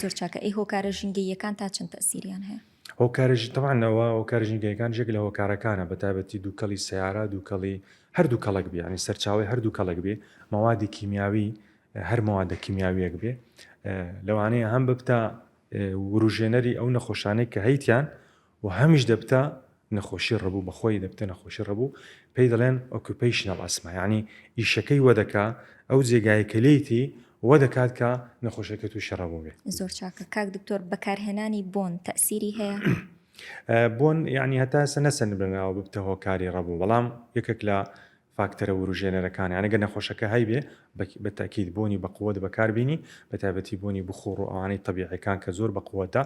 زۆر چاکە. ئەی هۆکارە ژینگەییەکان تا چەند تەسیریان هەیە؟ هۆکارژ تەوانەوە هۆکار ژینگەیەکان جێک لە هۆکارەکانە بەتایبەتی دووکەڵی سیارە دووکەڵی هەردوو کەڵک بێ ینی سەرچاوی هەردوو کەڵک بێ مەوادی کیمیاوی هەر مەوادە کیمیاویەک بێ لەوانەیە هەم ببتە وروژێنەری ئەو نەخۆشانەی کە هەیتیان و هەمیش دەبتە نەخۆشی ڕەبوو بەخۆی دەبتە نەخۆشی ڕەبوو پێی دەڵێن ئۆکوپیشنەڵ ئەسما ینی ئیشەکەی وەدەکا ئەو جێگای کە لێیتی وە دەکات کە نەخۆشەکە تووشی ڕەبوو بێ. زۆر چاکە. کاک دکتۆر بەکارهێنانی بۆن تەسیری هەیە؟ بۆن یعنی هەتا نەسەن بنەوە ببتە هۆکاری ڕەبوو بەڵام یەکێک لە فاکتەرە وروژێنەرەکان یانەگە نەخۆشەکە هەیبێ بەتاکید بۆنی بەقووەت بەکاربیێنی بەتایبەتی بۆنی بخۆڕ و ئەوانەی طبیعیەکان کە زۆر بەقووەتە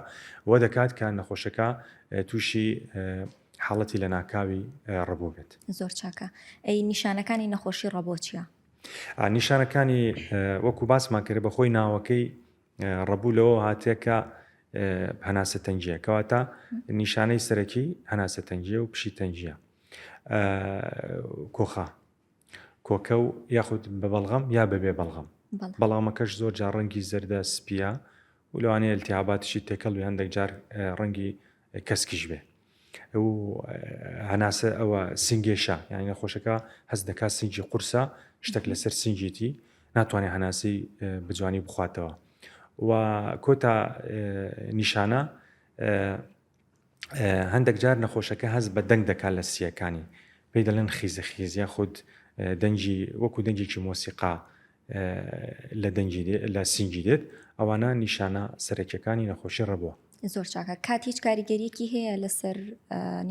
وە دەکات کە نەخۆشەکە تووشی حاڵەتی لە ناکاوی ڕەبوو بێت. زۆر چاکە. ئەی نیشانەکانی نەخۆشی ڕەبۆ چییە؟ نیشانەکانی وەکو باسمان کرد بەخۆی ناوەکەی ڕەبوو لەوە هاتێکە هەناسە تەنجیە کەواتە نیشانەی سەرەکی هەناسە تەنجیە و پشی تەنجیە کۆکە و یاخود بە بەڵغەم یا بەبێ بەڵغەم بەڵامەکەش زۆر جار ڕەنگی زەردە سپیە و لەوانەیە التیاباتشی تێکەڵ و هەندێک جار ڕەنگی کەسکیش بێ و هەناسە ئەوە سنگێشە یعنی نەخۆشەکە هەست دەکات سنگی قورسە شتێک لەسەر سنگیتی ناتوانێت هەناسی بجوانی بخواتەوە و کۆتا نیشانە هەندێک جار نەخۆشەکە هەست بە دەنگ دەکات لە سیەکانی پێی دەڵێن خیزە خیزیە خود دەنجی وەکو دەنجێکی مۆسیقا لە سنگی دێت ئەوانە نیشانە سەرەکیەکانی نەخۆشی ڕەبووە. زۆر چاکە. کات هیچ کاریگەریەکی هەیە لەسەر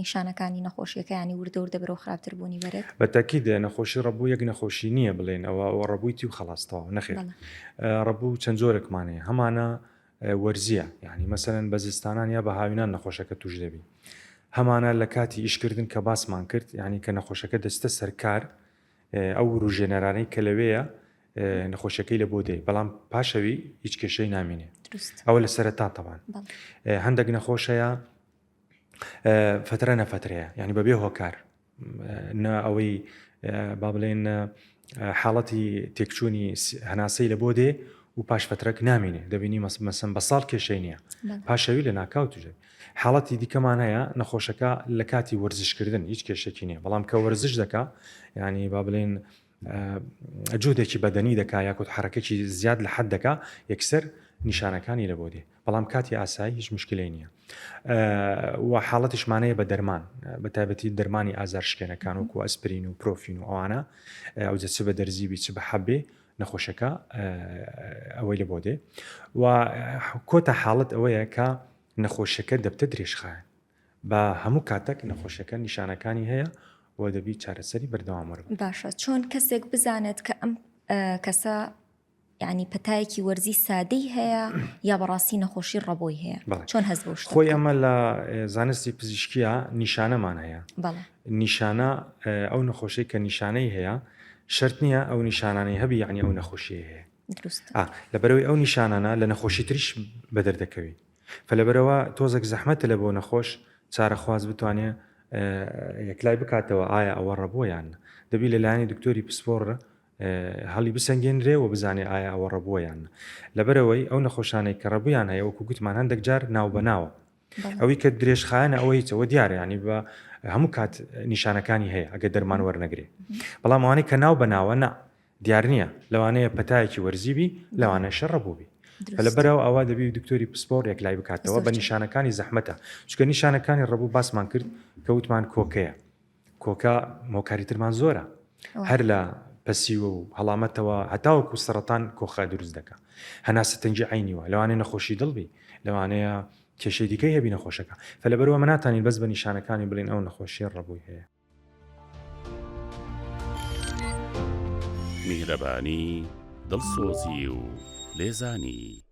نیشانەکانی نەخۆشیەکانی وردە وردە بەرەو خراپتر بوونی بەرێت؟ بەتاکید نەخۆشی ڕەبوو یەک نەخۆشی نییە بڵێن ئەوە ڕەبوویتی و خەڵاستەوە نەخێت. ڕەبوو چەند جۆرێکمانەیە هەمانە وەرزیە یعنی مەسەلەن بە زستانان یا بە هاوینان نەخۆشەکە توش دەبی هەمانە لە کاتی ئیشکردن کە باسمان کرد یعنی کە نەخۆشەکە دەستە سەرکار ئەو ڕوژێنەرانەی کە لەوەیە نەخۆشەکەی لە بۆ دێ بەڵام پاشەوی هیچ کێشەی نامێنێ ئەوە لە سەرەتا تەوان هەندێک نەخۆشەیە فترە نەفترەیە یعنی بەبێ هۆکار ئەوەی با بڵێن حاڵەتی تێکچوونی هەناسەی لە بۆ دێ و پاش فترەك نامێنێ دەبینی مەسەن بە ساڵ کێشەی نییە پاشەوی لە ناکاو توژێ حاڵەتی دیکەمان هەیە نەخۆشەکە لە کاتی وەرزشکردن هیچ کێشێکی نییە بەڵام کە وەرزش دەکا یعنی با بڵێن جودێکی بەدەنی دەکا یاکوت حرەکەی زیاد لە حەد دەکا یەکسەر نیشانەکانی لە بۆ دێ بەڵام کاتی ئاسایی هیچ مشکلەی نییە و حاڵەتیشمانەیە بە دەرمان بە تایبەتی دەرمانی ئازارشکێنەکان وەکو ئەسپرین و پرۆفین و ئەوانە ئەو چ بە دەرزیبی چ بە حەبێ نەخۆشەکە ئەوەی لە بۆ دێ و کۆتە حاڵەت ئەوەیە کە نەخۆشەکە دەبتە درێژخایەن بە هەموو کاتێک نەخۆشەکە نیشانەکانی هەیە و دەبی چارەسەری بەردەوام وەربێت. باشە چۆن کەسێک بزانێت کە ئەم کەسە یعنی پەتایەکی وەرزی سادەی هەیە یا بەڕاستی نەخۆشی ڕەبۆی هەیە چۆن هەست بۆ شتە؟ خۆی ئەمە لە زانستی پزیشکیە نیشانەمان هەیە نیشانە ئەو نەخۆشی کە نیشانەی هەیە شەرت نییە ئەو نیشانانەی هەبی یعنی ئەو نەخۆشی هەیە لەبەرەوەی ئەو نیشانانە لە نەخۆشی تریش بەدەردەکەوی فلەبەرەوە تۆزێک زەحمەتە لە بۆ نەخۆش چارەخواز بتوانێت یەکلای بکاتەوە ئایا ئەوە ڕەبۆیان دەبی لەلایەنی دکتۆری پسپۆڕ هەڵی بسەنگێنرێ و بزانێ ئایا ئەوە ڕەبۆیان لەبەرەوەی ئەو نەخۆشانەی کە ڕەبوویان هەیە وەکو گوتمان هەندێک جار ناو بەناوە ئەوەی کە درێژخایەنە ئەوە هیچەوە دیارە ینی بە هەموو کات نیشانەکانی هەیە ئەگە دەرمان وەرنەگرێ بەڵام ئەوانەی کە ناو بەناوە نا دیار نییە لەوانەیە پەتایەکی وەرزیبی لەوانە شەڕ ڕەبووبی لەبەرەوە ئەوە دەبی دکتۆری پسپۆر یەکلای بکاتەوە بە نیشانەکانی زەحمەتە چکە نیشانەکانی ڕەبوو باسمان کرد کە وتمان کۆکەیە کۆکە مۆکاری ترمان زۆرە هەر لە پەسیوە و هەڵامەتەوە هەتاوەکو سەرەتان کۆخە دروست دەکە هەناسە تەنجی عینیوە لەوانەیە نەخۆشی دڵبی لەوانەیە کێشەی دیکەی هەبی نەخۆشەکە فلەبەرەوە مناتانین بەس بە نیشانەکانی بڵین ئەو نەخۆشی ڕەبووی هەیە. میهرەبانی دڵسۆزی و لێزانی